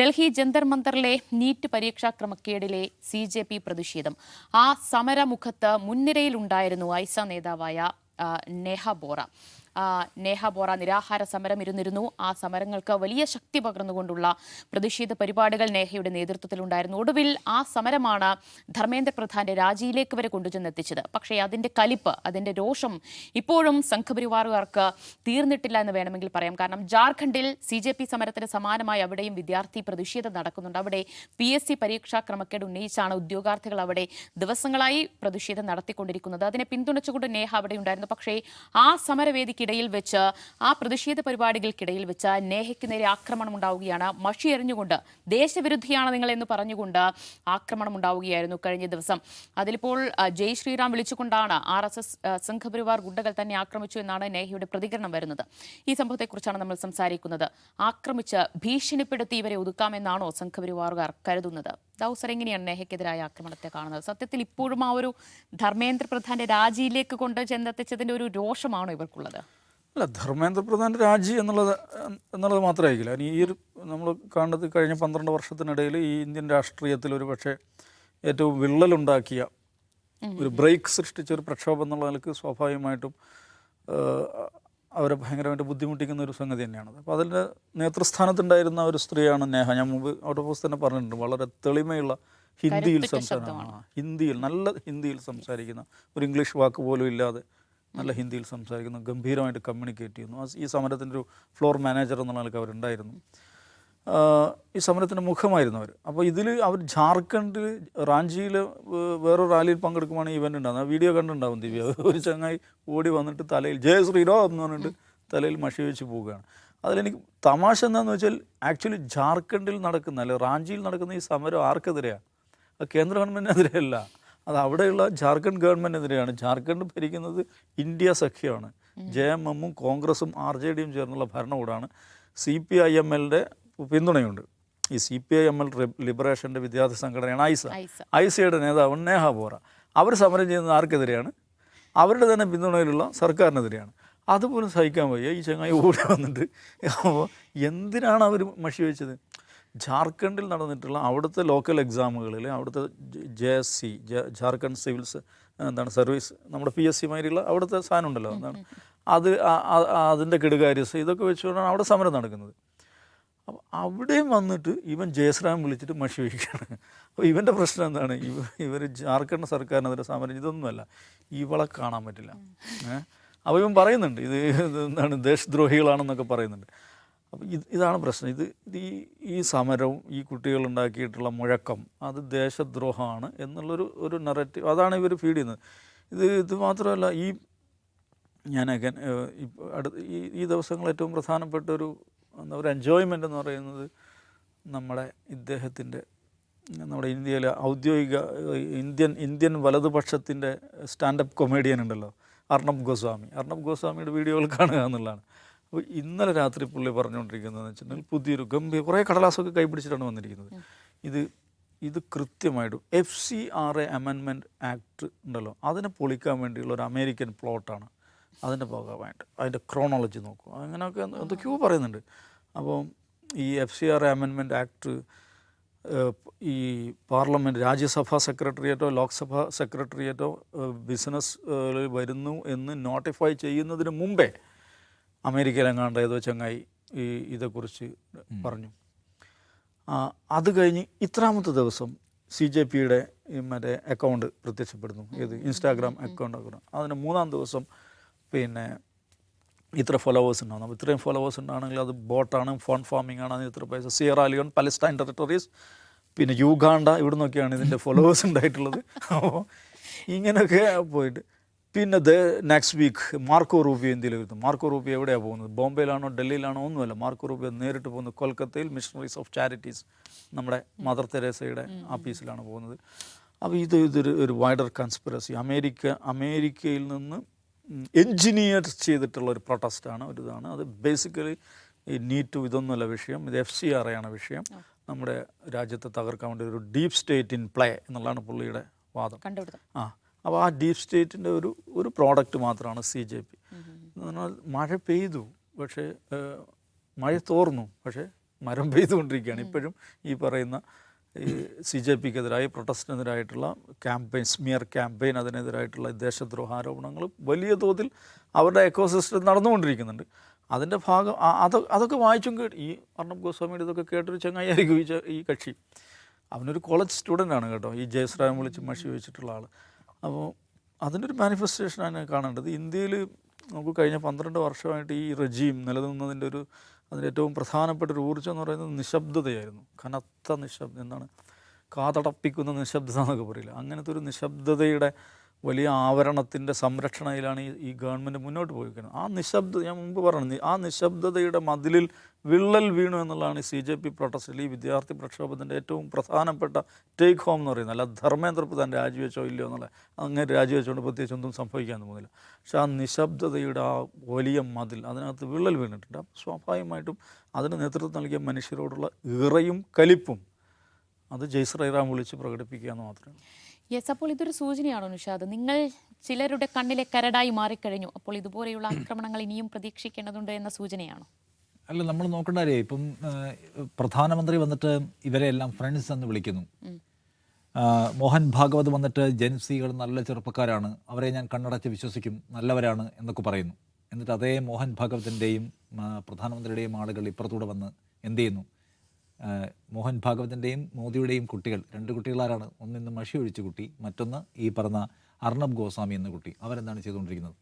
Delhi Jantar മന്ദറിലെ NEET പരീക്ഷാ ക്രമക്കേടിലെ CJP പ്രതിഷേധം. ആ സമരമുഖത്ത് മുൻനിരയിലുണ്ടായിരുന്നു ഐസ നേതാവായ നേഹ ബോറ. നിരാഹാര സമരം ഇരുന്നിരുന്നു. ആ സമരങ്ങൾക്ക് വലിയ ശക്തി പകർന്നുകൊണ്ടുള്ള പ്രതിഷേധ പരിപാടികൾ നേഹയുടെ നേതൃത്വത്തിലുണ്ടായിരുന്നു. ഒടുവിൽ ആ സമരമാണ് ധർമ്മേന്ദ്ര പ്രധാന്റെ രാജിയിലേക്ക് വരെ കൊണ്ടുചെന്നെത്തിച്ചത്. പക്ഷേ അതിന്റെ കലിപ്പ്, അതിന്റെ രോഷം ഇപ്പോഴും സംഘപരിവാറുകാർക്ക് തീർന്നിട്ടില്ല എന്ന് വേണമെങ്കിൽ പറയാം. കാരണം ജാർഖണ്ഡിൽ CJP സമരത്തിന് സമാനമായി അവിടെയും വിദ്യാർത്ഥി പ്രതിഷേധം നടക്കുന്നുണ്ട്. അവിടെ PSC പരീക്ഷാ ക്രമക്കേട് ഉന്നയിച്ചാണ് ഉദ്യോഗാർത്ഥികൾ അവിടെ ദിവസങ്ങളായി പ്രതിഷേധം നടത്തിക്കൊണ്ടിരിക്കുന്നത്. അതിനെ പിന്തുണച്ചുകൊണ്ട് നേഹ അവിടെ ഉണ്ടായിരുന്നു. പക്ഷേ ആ സമരവേദിക്കിടയിൽ വെച്ച്, ആ പ്രതിഷേധ പരിപാടികൾക്കിടയിൽ വെച്ച് നേഹയ്ക്ക് നേരെ ആക്രമണം ഉണ്ടാവുകയാണ്. മഷി എറിഞ്ഞുകൊണ്ട് ദേശവിരുദ്ധിയാണ് നിങ്ങൾ എന്ന് പറഞ്ഞുകൊണ്ട് ആക്രമണം ഉണ്ടാവുകയായിരുന്നു കഴിഞ്ഞ ദിവസം. അതിലിപ്പോൾ ജയ് ശ്രീറാം വിളിച്ചുകൊണ്ടാണ് RSS സംഘപരിവാർ ഗുണ്ടകൾ തന്നെ ആക്രമിച്ചു എന്നാണ് നേഹയുടെ പ്രതികരണം വരുന്നത്. ഈ സംഭവത്തെക്കുറിച്ചാണ് നമ്മൾ സംസാരിക്കുന്നത്. ആക്രമിച്ച് ഭീഷണിപ്പെടുത്തി ഇവരെ ഒതുക്കാമെന്നാണോ സംഘപരിവാറുകാർ കരുതുന്നത്? ദൗസർ, എങ്ങനെയാണ് നേഹയ്ക്കെതിരായ ആക്രമണത്തെ കാണുന്നത്? സത്യത്തിൽ ഇപ്പോഴും ആ ഒരു ധർമ്മേന്ദ്ര പ്രധാന്റെ രാജിയിലേക്ക് കൊണ്ട് ചെന്നെത്തിച്ചതിന്റെ ഒരു രോഷമാണോ ഇവർക്കുള്ളത്? അല്ല, ധർമ്മേന്ദ്ര പ്രധാന്റെ രാജി എന്നുള്ളത് മാത്രമായിരിക്കില്ല. ഈ ഒരു നമ്മൾ കാണുന്നത് കഴിഞ്ഞ 12 വർഷത്തിനിടയിൽ ഈ ഇന്ത്യൻ രാഷ്ട്രീയത്തിൽ ഒരു പക്ഷേ ഏറ്റവും വിള്ളലുണ്ടാക്കിയ ഒരു ബ്രേക്ക് സൃഷ്ടിച്ച ഒരു പ്രക്ഷോഭം എന്നുള്ള നിലക്ക് സ്വാഭാവികമായിട്ടും അവരെ ഭയങ്കരമായിട്ട് ബുദ്ധിമുട്ടിക്കുന്ന ഒരു സംഗതി തന്നെയാണത്. അപ്പോൾ അതിൻ്റെ നേതൃസ്ഥാനത്തുണ്ടായിരുന്ന ഒരു സ്ത്രീയാണ് നേഹ. ഞാൻ മുമ്പ് ഔട്ട് ഓഫ് പോസ്റ്റ് തന്നെ പറഞ്ഞിട്ടുണ്ട്. വളരെ തെളിമയുള്ള ഹിന്ദിയിൽ നല്ല ഹിന്ദിയിൽ സംസാരിക്കുന്ന, ഒരു ഇംഗ്ലീഷ് വാക്ക് പോലും ഇല്ലാതെ നല്ല ഹിന്ദിയിൽ സംസാരിക്കുന്നു, ഗംഭീരമായിട്ട് കമ്മ്യൂണിക്കേറ്റ് ചെയ്യുന്നു. ഈ സമരത്തിൻ്റെ ഒരു ഫ്ലോർ മാനേജർ എന്നുള്ള നിലക്ക് അവരുണ്ടായിരുന്നു. ഈ സമരത്തിൻ്റെ മുഖമായിരുന്നു അവർ. അപ്പോൾ ഇതിൽ അവർ ജാർഖണ്ഡിൽ റാഞ്ചിയിൽ വേറൊരു റാലിയിൽ പങ്കെടുക്കുമ്പോൾ ഇവൻ്റ് ഉണ്ടാകുന്നത്. ആ വീഡിയോ കണ്ടുണ്ടാവും ദിവ്യ. ഒരു ചങ്ങായി ഓടി വന്നിട്ട് തലയിൽ ജയ ശ്രീറാം എന്ന് പറഞ്ഞിട്ട് തലയിൽ മഷി വെച്ച് പോവുകയാണ്. അതിലെനിക്ക് തമാശ എന്താണെന്ന് വെച്ചാൽ, ആക്ച്വലി ജാർഖണ്ഡിൽ നടക്കുന്ന, അല്ലെ റാഞ്ചിയിൽ നടക്കുന്ന ഈ സമരം ആർക്കെതിരെയാണ്? അത് കേന്ദ്ര ഗവൺമെൻറ്റിനെതിരെയല്ല, അത് അവിടെയുള്ള ജാർഖണ്ഡ് ഗവൺമെൻറ്റിനെതിരെയാണ്. ജാർഖണ്ഡ് ഭരിക്കുന്നത് ഇന്ത്യ സഖ്യമാണ്. JMM-ഉം കോൺഗ്രസും RJD-യും ചേർന്നുള്ള ഭരണകൂടമാണ്. CPIML-ന്റെ പിന്തുണയുണ്ട്. ഈ CPIML ലിബറേഷൻ്റെ വിദ്യാർത്ഥി സംഘടനയാണ് ഐസയുടെ നേതാവ് നേഹ ബോറ. അവർ സമരം ചെയ്യുന്നത് ആർക്കെതിരെയാണ്? അവരുടെ തന്നെ പിന്തുണയിലുള്ള സർക്കാരിനെതിരെയാണ്. അതുപോലും സഹിക്കാൻ വയ്യ. ഈ ചങ്ങായി ഓടി വന്നിട്ട് അപ്പോൾ എന്തിനാണ് അവർ മഷി വെച്ചത്? ജാർഖണ്ഡിൽ നടന്നിട്ടുള്ള അവിടുത്തെ ലോക്കൽ എക്സാമുകളിൽ അവിടുത്തെ JSC, ജാർഖണ്ഡ് സിവിൽസ് സർവീസ്, നമ്മുടെ PSC മാതിരിയുള്ള അവിടുത്തെ സാധനം ഉണ്ടല്ലോ, അതിൻ്റെ കെടുകാര്യസ്ഥ ഇതൊക്കെ വെച്ചുകൊണ്ടാണ് അവിടെ സമരം നടക്കുന്നത്. അപ്പോൾ അവിടെയും വന്നിട്ട് ഇവൻ ജയശ്രാം വിളിച്ചിട്ട് മഷി വയ്ക്കുകയാണ്. അപ്പോൾ ഇവൻ്റെ പ്രശ്നം എന്താണ്? ഇവർ ജാർഖണ്ഡ് സർക്കാരിനെതിരെ സമരം, ഇതൊന്നുമല്ല, ഇവളെ കാണാൻ പറ്റില്ല. അപ്പോൾ ഇവൻ പറയുന്നുണ്ട് ഇത് എന്താണ്, ദേശദ്രോഹികളാണെന്നൊക്കെ പറയുന്നുണ്ട്. അപ്പോൾ ഇതാണ് പ്രശ്നം. ഈ സമരവും ഈ കുട്ടികളുണ്ടാക്കിയിട്ടുള്ള മുഴക്കം അത് ദേശദ്രോഹമാണ് എന്നുള്ളൊരു നറേറ്റീവ്, അതാണ് ഇവർ ഫീഡ് ചെയ്യുന്നത്. ഇത് മാത്രമല്ല, ഞാനൊക്കെ ഈ ദിവസങ്ങൾ ഏറ്റവും പ്രധാനപ്പെട്ട ഒരു എൻജോയ്മെൻ്റ് എന്ന് പറയുന്നത് നമ്മുടെ ഇന്ത്യയിലെ ഔദ്യോഗിക ഇന്ത്യൻ വലതുപക്ഷത്തിൻ്റെ സ്റ്റാൻഡപ്പ് കൊമേഡിയൻ ഉണ്ടല്ലോ, അർണബ് ഗോസ്വാമിയുടെ വീഡിയോകൾ കാണുക എന്നുള്ളതാണ്. അപ്പോൾ ഇന്നലെ രാത്രി പുള്ളി പറഞ്ഞുകൊണ്ടിരിക്കുന്നതെന്ന് വെച്ചിട്ടുണ്ടെങ്കിൽ പുതിയൊരു കുറേ കടലാസൊക്കെ കൈപിടിച്ചിട്ടാണ് വന്നിരിക്കുന്നത്. ഇത് കൃത്യമായിട്ടും FCRA അമെൻമെൻറ്റ് ആക്ട് ഉണ്ടല്ലോ, അതിനെ പൊളിക്കാൻ വേണ്ടിയുള്ള ഒരു അമേരിക്കൻ പ്ലോട്ടാണ്. അതിൻ്റെ ഭാഗമായിട്ട് അതിൻ്റെ ക്രോണോളജി നോക്കും, അങ്ങനെയൊക്കെ എന്തൊക്കെയോ പറയുന്നുണ്ട്. അപ്പോൾ ഈ FCRA അമെൻമെൻറ്റ് ആക്ട് ഈ പാർലമെൻറ്റ്, രാജ്യസഭാ സെക്രട്ടേറിയറ്റോ ലോക്സഭാ സെക്രട്ടേറിയറ്റോ ബിസിനസ് വരുന്നു എന്ന് നോട്ടിഫൈ ചെയ്യുന്നതിന് മുമ്പേ അമേരിക്കയിലെങ്ങാണ്ട് ഏതോ ചങ്ങായി ഇതേക്കുറിച്ച് പറഞ്ഞു. അത് കഴിഞ്ഞ് ഇത്രാമത്തെ ദിവസം CJP-യുടെ മറ്റേ അക്കൗണ്ട് പ്രത്യക്ഷപ്പെടുന്നു, ഇൻസ്റ്റാഗ്രാം അക്കൗണ്ട്. അതിന് 3-ാം ദിവസം പിന്നെ ഇത്ര ഫോളോവേഴ്സ് ഉണ്ടാകും. അപ്പോൾ ഇത്രയും ഫോളോവേഴ്സ് ഉണ്ടാണെങ്കിൽ അത് ബോട്ടാണ്, ഫണ്ട് ഫാമിംഗ് ആണ്, അതിന് ഇത്ര പൈസ. സിയറ ലിയോൺ, പലസ്തീൻ ടെറിട്ടറീസ്, പിന്നെ യുഗാണ്ട, ഇവിടെ നിന്നൊക്കെയാണ് ഇതിൻ്റെ ഫോളോവേഴ്സ് ഉണ്ടായിട്ടുള്ളത്. അപ്പോൾ ഇങ്ങനെയൊക്കെ പോയിട്ട് പിന്നെ നെക്സ്റ്റ് വീക്ക് മാർക്കോ റൂബിയോ ഇന്ത്യയിൽ വരുന്നു. മാർക്കോ റൂബിയോ എവിടെയാണ് പോകുന്നത്? ബോംബെയിലാണോ ഡൽഹിയിലാണോ? ഒന്നുമല്ല. മാർക്കോ റൂബിയോ നേരിട്ട് പോകുന്നത് കൊൽക്കത്തയിൽ മിഷണറീസ് ഓഫ് ചാരിറ്റീസ്, നമ്മുടെ മദർ തെരേസയുടെ ആഫീസിലാണ് പോകുന്നത്. അപ്പോൾ ഇതൊരു വൈഡർ കൺസ്പിറസി, അമേരിക്കയിൽ നിന്ന് എൻജിനീയർ ചെയ്തിട്ടുള്ള ഒരു പ്രൊട്ടസ്റ്റാണ്, ഇതാണ്. അത് ബേസിക്കലി ഈ നീറ്റും ഇതൊന്നുമല്ല വിഷയം, ഇത് FCRA ആണ് വിഷയം. നമ്മുടെ രാജ്യത്തെ തകർക്കാൻ വേണ്ടി ഒരു ഡീപ്പ് സ്റ്റേറ്റ് ഇൻ പ്ലേ എന്നുള്ളതാണ് പുള്ളിയുടെ വാദം. അപ്പോൾ ആ ഡീപ്പ് സ്റ്റേറ്റിൻ്റെ ഒരു പ്രോഡക്റ്റ് മാത്രമാണ് CJP. എന്ന് പറഞ്ഞാൽ മഴ പെയ്തു, പക്ഷേ മഴ തോർന്നു, പക്ഷേ മരം പെയ്തുകൊണ്ടിരിക്കുകയാണ്. ഇപ്പോഴും ഈ പറയുന്ന ഈ CJPക്കെതിരായി പ്രൊട്ടസ്റ്റിനെതിരായിട്ടുള്ള ക്യാമ്പയിൻ, സ്മിയർ ക്യാമ്പയിൻ, അതിനെതിരായിട്ടുള്ള ദേശദ്രോഹ ആരോപണങ്ങൾ വലിയ തോതിൽ അവരുടെ എക്കോസിസ്റ്റം നടന്നുകൊണ്ടിരിക്കുന്നുണ്ട്. അതിൻ്റെ ഭാഗം അതൊക്കെ വായിച്ചും ഈ അർണബ് ഗോസ്വാമിയുടെ ഇതൊക്കെ കേട്ടൊരു ചങ്ങായിരിക്കും ഈ കക്ഷി. അവനൊരു കോളേജ് സ്റ്റുഡൻ്റാണ് കേട്ടോ, ഈ ജയശ്രായം വിളിച്ച് മഷി വെച്ചിട്ടുള്ള ആൾ. അപ്പോൾ അതിൻ്റെ ഒരു മാനിഫെസ്റ്റേഷനാണ് കാണേണ്ടത്. ഇന്ത്യയിൽ നമുക്ക് കഴിഞ്ഞ 12 വർഷമായിട്ട് ഈ റെജീം നിലനിന്നതിൻ്റെ അതിൻ്റെ ഏറ്റവും പ്രധാനപ്പെട്ട ഒരു ഊർജ്ജം എന്ന് പറയുന്നത് നിശബ്ദതയായിരുന്നു. കനത്ത നിശബ്ദത, എന്താണ് കാതടപ്പിക്കുന്ന നിശബ്ദത എന്നൊക്കെ പറയില്ല, അങ്ങനത്തെ ഒരു നിശബ്ദതയുടെ വലിയ ആവരണത്തിൻ്റെ സംരക്ഷണയിലാണ് ഈ ഗവൺമെൻറ് മുന്നോട്ട് പോയിരിക്കുന്നത്. ആ നിശബ്ദത, ഞാൻ മുമ്പ് പറഞ്ഞു, ആ നിശബ്ദതയുടെ മതിലിൽ വിള്ളൽ വീണു എന്നുള്ളതാണ് ഈ CJP പ്രൊട്ടസ്റ്റിൽ, ഈ വിദ്യാർത്ഥി പ്രക്ഷോഭത്തിൻ്റെ ഏറ്റവും പ്രധാനപ്പെട്ട ടേക്ക് ഹോം എന്ന് പറയുന്നത്. അല്ല ധർമ്മേന്ദ്ര പ്രധാൻ രാജിവെച്ചോ ഇല്ലയോ എന്നുള്ള, അങ്ങനെ രാജിവെച്ചുകൊണ്ട് പ്രത്യേകിച്ച് ഒന്നും സംഭവിക്കാൻ പോകുന്നില്ല. പക്ഷെ ആ നിശബ്ദതയുടെ ആ വലിയ മതിൽ, അതിനകത്ത് വിള്ളൽ വീണിട്ടുണ്ട്. അപ്പോൾ സ്വാഭാവികമായിട്ടും അതിന് നേതൃത്വം നൽകിയ മനുഷ്യരോടുള്ള ഇറയും കലിപ്പും അത് ജയ് ശ്രീറാം വിളിച്ച് പ്രകടിപ്പിക്കുക എന്ന് മാത്രമേ. യെസ്, അപ്പോൾ ഇതൊരു സൂചനയാണോ നിഷാദ്? നിങ്ങൾ ചിലരുടെ കണ്ണിലെ കരടായി മാറിക്കഴിഞ്ഞു, അപ്പോൾ ഇതുപോലെയുള്ള ആക്രമണങ്ങൾ ഇനിയും പ്രതീക്ഷിക്കേണ്ടതുണ്ട് എന്ന സൂചനയാണോ? അല്ല, നമ്മൾ നോക്കേണ്ട കാര്യം ഇപ്പം പ്രധാനമന്ത്രി വന്നിട്ട് ഇവരെ എല്ലാം ഫ്രണ്ട്സ് എന്ന് വിളിക്കുന്നു. മോഹൻ ഭാഗവത് വന്നിട്ട് ജൻസികൾ നല്ല ചെറുപ്പക്കാരാണ്, അവരെ ഞാൻ കണ്ണടച്ച് വിശ്വസിക്കും, നല്ലവരാണ് എന്നൊക്കെ പറയുന്നു. എന്നിട്ട് അതേ മോഹൻ ഭാഗവതിൻ്റെയും പ്രധാനമന്ത്രിയുടെയും ആളുകൾ ഇപ്പുറത്തൂടെ വന്ന് എന്ത് ചെയ്യുന്നു? മോഹൻ ഭാഗവതിൻ്റെയും മോദിയുടെയും കുട്ടികൾ, 2 കുട്ടികളാരാണ്? ഒന്ന് ഇന്ന് മഷി ഒഴിച്ച കുട്ടി, മറ്റൊന്ന് ഈ പറഞ്ഞ അർണബ് ഗോസ്വാമി എന്ന കുട്ടി. അവരെന്താണ് ചെയ്തുകൊണ്ടിരിക്കുന്നത്?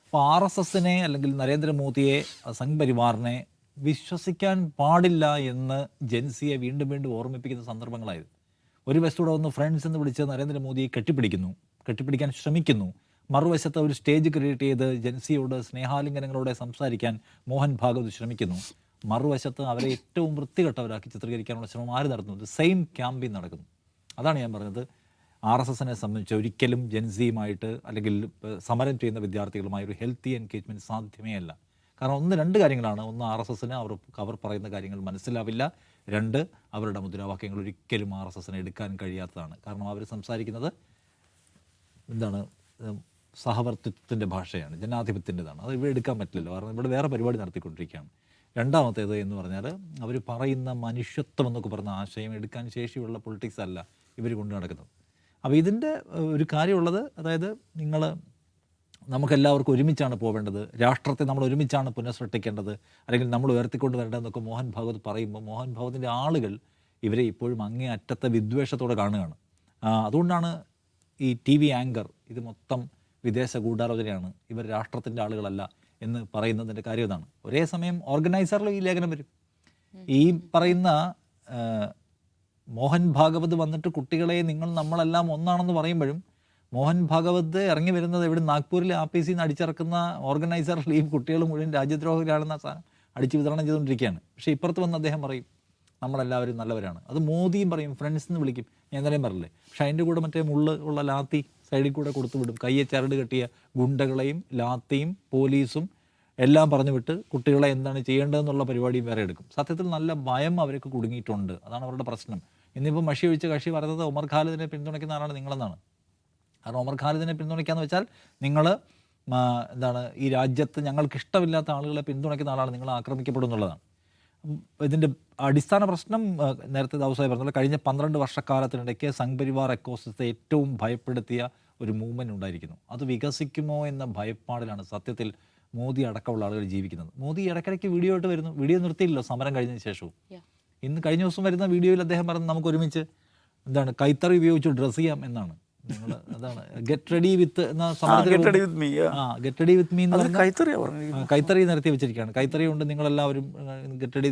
അപ്പോൾ RSSനെ അല്ലെങ്കിൽ നരേന്ദ്രമോദിയെ, സംഘ് പരിവാറിനെ വിശ്വസിക്കാൻ പാടില്ല എന്ന് ജൻസിയെ വീണ്ടും വീണ്ടും ഓർമ്മിപ്പിക്കുന്ന സന്ദർഭങ്ങളായത്. ഒരു വശത്തൂടെ ഒന്ന് ഫ്രണ്ട്സ് എന്ന് വിളിച്ച് നരേന്ദ്രമോദിയെ കെട്ടിപ്പിടിക്കാൻ ശ്രമിക്കുന്നു. മറുവശത്ത് ഒരു സ്റ്റേജ് ക്രിയേറ്റ് ചെയ്ത് ജൻസിയോട് സ്നേഹാലിംഗനങ്ങളോടെ സംസാരിക്കാൻ മോഹൻ ഭാഗവത് ശ്രമിക്കുന്നു. മറുവശത്ത് അവരെ ഏറ്റവും വൃത്തികെട്ടവരാക്കി ചിത്രീകരിക്കാനുള്ള ശ്രമം ആര് നടത്തുന്നു? സെയിം ക്യാമ്പയിൻ നടക്കുന്നു. അതാണ് ഞാൻ പറഞ്ഞത്, RSSനെ സംബന്ധിച്ച് ഒരിക്കലും ജൻസിയുമായിട്ട് അല്ലെങ്കിൽ സമരം ചെയ്യുന്ന വിദ്യാർത്ഥികളുമായി ഒരു ഹെൽത്തി എൻഗേജ്മെൻറ്റ് സാധ്യമേ അല്ല. കാരണം 2 കാര്യങ്ങളാണ്. ഒന്ന്, RSSന് അവർ പറയുന്ന കാര്യങ്ങൾ മനസ്സിലാവില്ല. 2, അവരുടെ മുദ്രാവാക്യങ്ങൾ ഒരിക്കലും RSSന് എടുക്കാൻ കഴിയാത്തതാണ്. കാരണം അവർ സംസാരിക്കുന്നത് എന്താണ്? സഹവർത്തിത്വത്തിൻ്റെ ഭാഷയാണ്, ജനാധിപത്യത്തിൻ്റെതാണ്. അത് ഇവിടെ എടുക്കാൻ പറ്റില്ലല്ലോ, കാരണം ഇവിടെ വേറെ പരിപാടി നടത്തിക്കൊണ്ടിരിക്കുകയാണ്. രണ്ടാമത്തേത് എന്ന് പറഞ്ഞാൽ അവർ പറയുന്ന മനുഷ്യത്വം എന്നൊക്കെ പറഞ്ഞ ആശയം എടുക്കാൻ ശേഷിയുള്ള പൊളിറ്റിക്സ് അല്ല ഇവർ കൊണ്ടു നടക്കുന്നത്. അപ്പോൾ ഇതിൻ്റെ ഒരു കാര്യമുള്ളത്, അതായത് നമുക്കെല്ലാവർക്കും ഒരുമിച്ചാണ് പോവേണ്ടത്, രാഷ്ട്രത്തെ നമ്മൾ ഒരുമിച്ചാണ് പുനഃസൃഷ്ടിക്കേണ്ടത്, അല്ലെങ്കിൽ നമ്മൾ ഉയർത്തിക്കൊണ്ട് വരേണ്ടതെന്നൊക്കെ മോഹൻ ഭാഗവത് പറയുമ്പോൾ മോഹൻ ഭാഗവതിൻ്റെ ആളുകൾ ഇവരെ ഇപ്പോഴും അങ്ങേ അറ്റത്തെ വിദ്വേഷത്തോടെ കാണുകയാണ്. അതുകൊണ്ടാണ് ഈ TV ആങ്കർ ഇത് മൊത്തം വിദേശ ഗൂഢാലോചനയാണ്, ഇവർ രാഷ്ട്രത്തിൻ്റെ ആളുകളല്ല എന്ന് പറയുന്നതിൻ്റെ കാര്യം ഇതാണ്. ഒരേ സമയം ഓർഗനൈസറിൽ ഈ ലേഖനം വരും. ഈ പറയുന്ന മോഹൻ ഭാഗവത് വന്നിട്ട് കുട്ടികളെ നമ്മളെല്ലാം ഒന്നാണെന്ന് പറയുമ്പോഴും മോഹൻ ഭാഗവത് ഇറങ്ങി വരുന്നത് ഇവിടെ നാഗ്പൂരിലെ ആപ്പീസിൽ അടിച്ചിറക്കുന്ന ഓർഗനൈസറിൽ ഈ കുട്ടികൾ മുഴുവൻ രാജ്യദ്രോഹികളാണെന്ന സാധനം അടിച്ച് വിതരണം ചെയ്തുകൊണ്ടിരിക്കുകയാണ്. പക്ഷേ ഇപ്പുറത്ത് വന്ന് അദ്ദേഹം പറയും നമ്മളെല്ലാവരും നല്ലവരാണ്. അത് മോദിയും പറയും, ഫ്രണ്ട്സ് എന്ന് വിളിക്കും, ഞാൻ എന്തായാലും പറയില്ലേ. പക്ഷേ അതിൻ്റെ കൂടെ മറ്റേ ഉള്ള ലാത്തി സൈഡിൽ കൂടെ കൊടുത്തു വിടും. കയ്യെ ചരട് കെട്ടിയ ഗുണ്ടകളെയും ലാത്തിയും പോലീസും എല്ലാം പറഞ്ഞു വിട്ട് കുട്ടികളെ എന്താണ് ചെയ്യേണ്ടതെന്നുള്ള പരിപാടിയും വേറെ എടുക്കും. സത്യത്തിൽ നല്ല ഭയം അവർക്ക് കുടുങ്ങിയിട്ടുണ്ട്, അതാണ് അവരുടെ പ്രശ്നം. ഇന്നിപ്പോൾ മഷി ഒഴിച്ച കക്ഷി പറയുന്നത് ഉമർ ഖാലിദിനെ പിന്തുണയ്ക്കുന്ന ആളാണ് നിങ്ങളെന്നാണ്. കാരണം ഉമർ ഖാലിദിനെ പിന്തുണയ്ക്കാന്ന് വെച്ചാൽ നിങ്ങൾ ഈ രാജ്യത്ത് ഞങ്ങൾക്ക് ഇഷ്ടമില്ലാത്ത ആളുകളെ പിന്തുണയ്ക്കുന്ന ആളാണ്, നിങ്ങൾ ആക്രമിക്കപ്പെടും എന്നുള്ളതാണ്. ഇതിൻ്റെ അടിസ്ഥാന പ്രശ്നം നേരത്തെ ദാവൂസായി പറഞ്ഞത്, കഴിഞ്ഞ 12 വർഷക്കാലത്തിനിടയ്ക്ക് സംഘ് പരിവാർ എക്കോസിസ്റ്റത്തെ ഏറ്റവും ഭയപ്പെടുത്തിയ ഒരു മൂവ്മെൻറ്റ് ഉണ്ടായിരിക്കുന്നു. അത് വികസിക്കുമോ എന്ന ഭയപ്പാടിലാണ് സത്യത്തിൽ മോദി അടക്കമുള്ള ആളുകൾ ജീവിക്കുന്നത്. മോദി ഇടയ്ക്കിടയ്ക്ക് വീഡിയോ ആയിട്ട് വരുന്നു, വീഡിയോ നിർത്തിയില്ലല്ലോ സമരം കഴിഞ്ഞതിന് ശേഷവും. ഇന്ന് കഴിഞ്ഞ ദിവസം വരുന്ന വീഡിയോയിൽ അദ്ദേഹം പറഞ്ഞു നമുക്ക് ഒരുമിച്ച് കൈത്തറി ഉപയോഗിച്ച് ഡ്രസ്സ് ചെയ്യാം എന്നാണ്. ഗെറ്റ് റെഡി വിത്ത് എന്ന ഗെറ്റ് റെഡി വിത്ത് മീ കൈത്തറി നിരത്തി വെച്ചിരിക്കുകയാണ്. കൈത്തറി കൊണ്ട് നിങ്ങളെല്ലാവരും ഗെറ്റ് റെഡി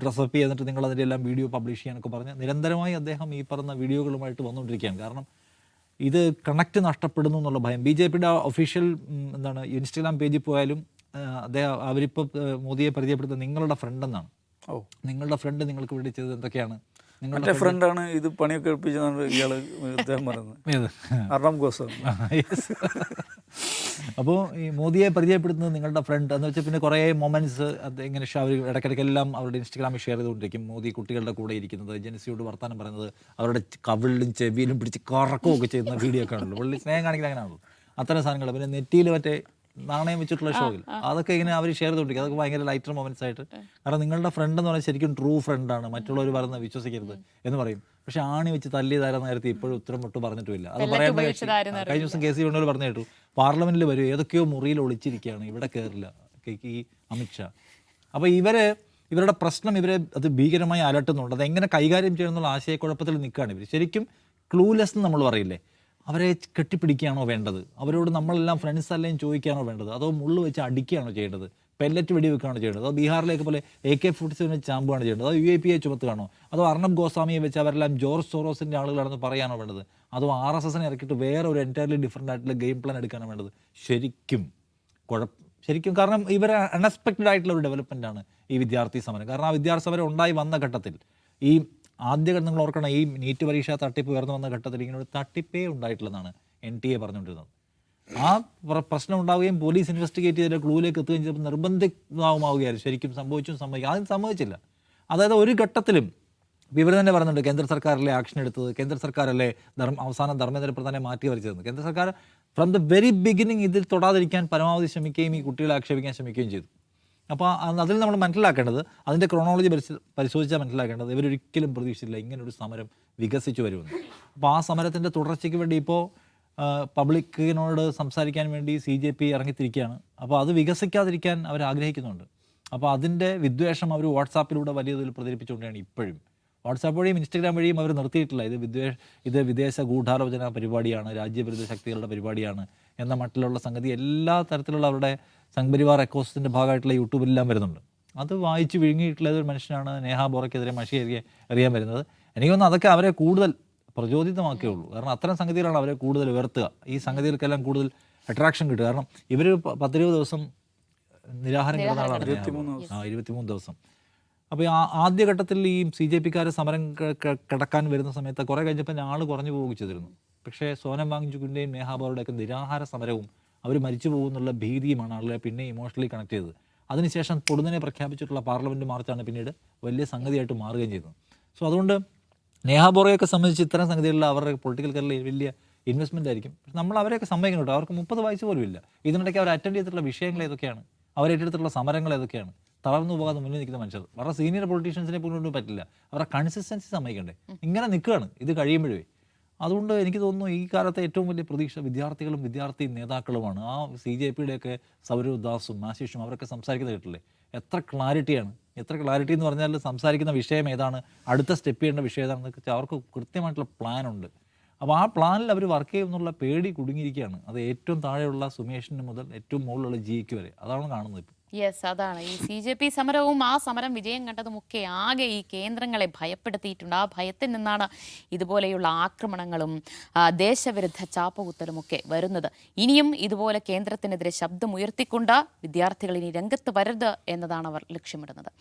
ഡ്രസ്സപ്പ് ചെയ്തിട്ട് നിങ്ങൾ അതിൻ്റെ എല്ലാം വീഡിയോ പബ്ലിഷ് ചെയ്യാനൊക്കെ പറഞ്ഞ് നിരന്തരമായി അദ്ദേഹം ഈ പറഞ്ഞ വീഡിയോകളുമായിട്ട് വന്നുകൊണ്ടിരിക്കുകയാണ്. കാരണം ഇത് കണക്റ്റ് നഷ്ടപ്പെടുന്നു എന്നുള്ള ഭയം. BJPയുടെ ഒഫീഷ്യൽ ഇൻസ്റ്റഗ്രാം പേജിൽ പോയാലും അവരിപ്പോൾ മോദിയെ പരിചയപ്പെടുത്തുന്നത് നിങ്ങളുടെ ഫ്രണ്ട് എന്നാണ്. നിങ്ങളുടെ ഫ്രണ്ട് നിങ്ങൾക്ക് വേണ്ടി ചെയ്തത് എന്തൊക്കെയാണ്? നിങ്ങളുടെ ഫ്രണ്ടാണ് ഇത് പണിയൊക്കെ ഏൽപ്പിച്ചതാണ് ഇയാള് അദ്ദേഹം പറയുന്നത്, അർണബ് ഗോസ്വാമി. അപ്പോൾ ഈ മോദിയെ പരിചയപ്പെടുത്തുന്നത് നിങ്ങളുടെ ഫ്രണ്ട് എന്ന് വെച്ചാൽ പിന്നെ കുറേ മൊമെൻറ്റ്സ് ഇങ്ങനെ അവർ ഇടയ്ക്കിടയ്ക്കെല്ലാം അവരുടെ ഇൻസ്റ്റഗ്രാമിൽ ഷെയർ ചെയ്തുകൊണ്ടിരിക്കും. മോദി കുട്ടികളുടെ കൂടെ ഇരിക്കുന്നത്, ജനസിയോട് വർത്താനം പറയുന്നത്, അവരുടെ കവിളിലും ചെവിയിലും പിടിച്ച് കറക്കുകയൊക്കെ ചെയ്യുന്ന വീഡിയോ ഒക്കെ ആണല്ലോ. പുള്ളി സ്നേഹം കാണിക്കുന്നത് അങ്ങനെയാണല്ലോ. അത്തരം സാധനങ്ങൾ. പിന്നെ നെറ്റിയിൽ മറ്റേ നാണയം വെച്ചിട്ടുള്ള ഷോയിൽ അതൊക്കെ ഇങ്ങനെ അവർ ഷെയർ ചെയ്തുകൊണ്ടിരിക്കും. അതൊക്കെ ഭയങ്കര ലൈറ്റർ മൊമെന്റ്സ് ആയിട്ട്. കാരണം നിങ്ങളുടെ ഫ്രണ്ട് എന്ന് പറഞ്ഞാൽ ശരിക്കും ട്രൂ ഫ്രണ്ടാണ്, മറ്റുള്ളവർ പറയുന്നത് വിശ്വസിക്കരുത് എന്ന് പറയും. പക്ഷെ ആണി വെച്ച് തല്ലിയതാരെന്ന നേരത്തെ ഇപ്പോഴും ഉത്തരം ഒട്ടും പറഞ്ഞിട്ടില്ല. അത് പറയേണ്ട കഴിഞ്ഞ ദിവസം കേസ് വേണ്ടവർ പറഞ്ഞു കേട്ടു, പാർലമെന്റിൽ വരും, ഏതൊക്കെയോ മുറിയിൽ ഒളിച്ചിരിക്കുകയാണ്, ഇവിടെ കയറില്ല ഈ അമിത്ഷാ. അപ്പോൾ ഇവരുടെ പ്രശ്നം ഇവരെ അത് ഭീകരമായി അലട്ടുന്നുണ്ട്. അതെങ്ങനെ കൈകാര്യം ചെയ്യണമെന്നുള്ള ആശയക്കുഴപ്പത്തിൽ നിൽക്കുകയാണ് ഇവർ. ശരിക്കും ക്ലൂലെസ് എന്ന് നമ്മൾ പറയില്ലേ, അവരെ കെട്ടിപ്പിടിക്കുകയാണോ വേണ്ടത്, അവരോട് നമ്മളെല്ലാം ഫ്രണ്ട്സ് അല്ലേയും ചോദിക്കുകയാണോ വേണ്ടത്, അതോ മുള്ളു വെച്ച് അടിക്കുകയാണോ ചെയ്യേണ്ടത്, പെല്ലറ്റ് വെടിവെക്കുകയാണോ ചെയ്യേണ്ടത്, അതോ ബീഹാറിലേക്ക് പോലെ AK-47 ചാമ്പുകയാണ് ചെയ്യേണ്ടത്, അതോ UAPA ചുമത്തുകയാണോ, അതോ അർണബ് ഗോസ്വാമിയെ വെച്ച് അവരെല്ലാം ജോർജ് സോറോസിൻ്റെ ആളുകളാണെന്ന് പറയാനോ വേണ്ടത്, അതോ RSSനെ ഇറക്കിയിട്ട് വേറെ ഒരു എൻറ്റയർലി ഡിഫറെൻ്റ് ആയിട്ടുള്ള ഗെയിം പ്ലാൻ എടുക്കാനോ വേണ്ടത്? ശരിക്കും കാരണം ഇവർ അൺഎക്സ്പെക്റ്റഡ് ആയിട്ടുള്ള ഒരു ഡെവലപ്മെൻ്റ് ആണ് ഈ വിദ്യാർത്ഥി സമരം. കാരണം ആ വിദ്യാർത്ഥി സമരം ഉണ്ടായി വന്ന ഘട്ടത്തിൽ ഈ ആദ്യഘട്ടം നിങ്ങൾ ഓർക്കണം, ഈ നീറ്റ് പരീക്ഷ തട്ടിപ്പ് ഉയർന്നു വന്ന ഘട്ടത്തിൽ ഇങ്ങനെ ഒരു തട്ടിപ്പേ ഉണ്ടായിട്ടില്ലെന്നാണ് NTA പറഞ്ഞുകൊണ്ടിരുന്നത്. ആ പ്രശ്നം ഉണ്ടാവുകയും പോലീസ് ഇൻവെസ്റ്റിഗേറ്റ് ചെയ്ത ക്ലൂവിലേക്ക് എത്തുകയും ചെയ്തപ്പോൾ നിർബന്ധിതമാവുകയായിരുന്നു. ശരിക്കും ആദ്യം സംഭവിച്ചില്ല. അതായത് ഒരു ഘട്ടത്തിലും ഇവർ തന്നെ പറയുന്നുണ്ട്, കേന്ദ്ര സർക്കാരല്ലേ ആക്ഷൻ എടുത്തത്, കേന്ദ്ര സർക്കാരല്ലേ അവസാനം ധർമ്മേന്ദ്ര പ്രധാനെ മാറ്റി വരച്ചതെന്ന്. കേന്ദ്ര സർക്കാർ ഫ്രം ദ വെരി ബിഗിനിങ് ഇതിൽ തൊടാതിരിക്കാൻ പരമാവധി ശ്രമിക്കുകയും ഈ കുട്ടികളെ ആക്ഷേപിക്കാൻ ശ്രമിക്കുകയും ചെയ്തു. അപ്പോൾ അതിൽ നമ്മൾ മനസ്സിലാക്കേണ്ടത്, അതിൻ്റെ ക്രോണോളജി പരിശോധിച്ചാൽ മനസ്സിലാക്കേണ്ടത്, ഇവരൊരിക്കലും പ്രതീക്ഷിച്ചില്ല ഇങ്ങനൊരു സമരം വികസിച്ചു വരുമെന്ന്. അപ്പോൾ ആ സമരത്തിൻ്റെ തുടർച്ചയ്ക്ക് വേണ്ടി ഇപ്പോൾ പബ്ലിക്കിനോട് സംസാരിക്കാൻ വേണ്ടി CJP ഇറങ്ങിത്തിരിക്കുകയാണ്. അപ്പോൾ അത് വികസിക്കാതിരിക്കാൻ അവർ ആഗ്രഹിക്കുന്നുണ്ട്. അപ്പോൾ അതിൻ്റെ വിദ്വേഷം അവർ വാട്സാപ്പിലൂടെ വലിയ തോതിൽ പ്രചരിപ്പിച്ചുകൊണ്ടാണ് ഇപ്പോഴും. വാട്സാപ്പ് വഴിയും ഇൻസ്റ്റഗ്രാം വഴിയും അവർ നിർത്തിയിട്ടില്ല. ഇത് വിദേശ ഗൂഢാലോചന പരിപാടിയാണ്, രാജ്യവിരുദ്ധ ശക്തികളുടെ പരിപാടിയാണ് എന്ന മട്ടിലുള്ള സംഗതി എല്ലാ തരത്തിലുള്ള അവരുടെ സംഘപരിവാർ എക്കോസിസ്റ്റിൻ്റെ ഭാഗമായിട്ടുള്ള യൂട്യൂബിലെല്ലാം വരുന്നുണ്ട്. അത് വായിച്ച് വിഴുങ്ങിയിട്ടുള്ള ഒരു മനുഷ്യനാണ് നേഹ ബോറയ്ക്കെതിരെ മഷി എറിയാൻ വരുന്നത്. എനിക്ക് തോന്നുന്നു അതൊക്കെ അവരെ കൂടുതൽ പ്രചോദിതമാക്കേ ഉള്ളൂ. കാരണം അത്തരം സംഗതികളാണ് അവരെ കൂടുതൽ ഉയർത്തുക, ഈ സംഗതികൾക്കെല്ലാം കൂടുതൽ അട്രാക്ഷൻ കിട്ടുക. കാരണം ഇവർ 10-20 ദിവസം നിരാഹാരം കിടന്ന ആളാണ്, 23 ദിവസം. അപ്പോൾ ആദ്യഘട്ടത്തിൽ ഈ CJPക്കാർ സമരം കിടക്കാൻ വരുന്ന സമയത്ത് കുറേ കഴിഞ്ഞപ്പോൾ ആൾ കുറഞ്ഞു പോവുകയും ചെയ്തിരുന്നു. പക്ഷേ സോനം വാങ്ചുക്കിൻ്റെയും നേഹ ബോറയുടെയൊക്കെ നിരാഹാര സമരവും അവർ മരിച്ചു പോകുന്നുള്ള ഭീതിയുമാണ് ആളുകളെ പിന്നെ ഇമോഷണലി കണക്ട് ചെയ്തത്. അതിനുശേഷം പൊടുന്നനെ പ്രഖ്യാപിച്ചിട്ടുള്ള പാർലമെൻറ്റ് മാർച്ചാണ് പിന്നീട് വലിയ സംഗതിയായിട്ട് മാറുകയും ചെയ്തത്. സോ അതുകൊണ്ട് നേഹ ബോറയൊക്കെ സംബന്ധിച്ച് ഇത്തരം സംഗതികളിൽ അവരുടെ പൊളിറ്റിക്കൽ കരിയറിൽ വലിയ ഇൻവെസ്റ്റ്മെൻ്റ് ആയിരിക്കും. പക്ഷെ നമ്മൾ അവരെയൊക്കെ സമ്മതിക്കണം കേട്ടോ, അവർക്ക് 30 വയസ്സ് പോലും ഇല്ല. ഇതിനിടയ്ക്ക് അവർ അറ്റൻഡ് ചെയ്തിട്ടുള്ള വിഷയങ്ങൾ ഏതൊക്കെയാണ്, അവരേറ്റെടുത്തിട്ടുള്ള സമരങ്ങൾ ഏതൊക്കെയാണ്, തളർന്നു പോകാതെ മുന്നിൽ നിൽക്കുന്ന മനുഷ്യർ. വളരെ സീനിയർ പൊളിറ്റീഷ്യൻസിനെ പോലും പറ്റില്ല, അവരുടെ കൺസിസ്റ്റൻസി സമ്മതിക്കണ്ടേ, ഇങ്ങനെ നിൽക്കുകയാണ് ഇത് കഴിയുമ്പോഴേ. അതുകൊണ്ട് എനിക്ക് തോന്നുന്നു ഈ കാലത്തെ ഏറ്റവും വലിയ പ്രതീക്ഷ വിദ്യാർത്ഥികളും വിദ്യാർത്ഥി നേതാക്കളുമാണ്. ആ CJPയുടെയൊക്കെ സൗരവ് ദാസും ആശിഷും അവരൊക്കെ സംസാരിക്കുന്നത് കേട്ടില്ലേ, എത്ര ക്ലാരിറ്റി എന്ന് പറഞ്ഞാൽ സംസാരിക്കുന്ന വിഷയം ഏതാണ്, അടുത്ത സ്റ്റെപ്പ് ചെയ്യേണ്ട വിഷയം ഏതാണെന്നൊക്കെ വെച്ചാൽ അവർക്ക് കൃത്യമായിട്ടുള്ള പ്ലാനുണ്ട്. അപ്പോൾ ആ പ്ലാനിൽ അവർ വർക്ക് ചെയ്യുമെന്നുള്ള പേടി കുടുങ്ങിയിരിക്കുകയാണ്. അത് ഏറ്റവും താഴെയുള്ള സുമേഷിന് മുതൽ ഏറ്റവും മുകളിലുള്ള ജിക്ക് വരെ, അതാണ് കാണുന്നത് ഇപ്പോൾ. യെസ്, അതാണ് ഈ CJP സമരവും ആ സമരം വിജയം കണ്ടതുമൊക്കെ ആകെ ഈ കേന്ദ്രങ്ങളെ ഭയപ്പെടുത്തിയിട്ടുണ്ട്. ആ ഭയത്തിൽ നിന്നാണ് ഇതുപോലെയുള്ള ആക്രമണങ്ങളും ദേശവിരുദ്ധ ചാപ്പകുത്തലുമൊക്കെ വരുന്നത്. ഇനിയും ഇതുപോലെ കേന്ദ്രത്തിനെതിരെ ശബ്ദമുയർത്തിക്കൊണ്ട് വിദ്യാർത്ഥികൾ ഇനി രംഗത്ത് വരരുത് എന്നതാണ് അവർ ലക്ഷ്യമിടുന്നത്.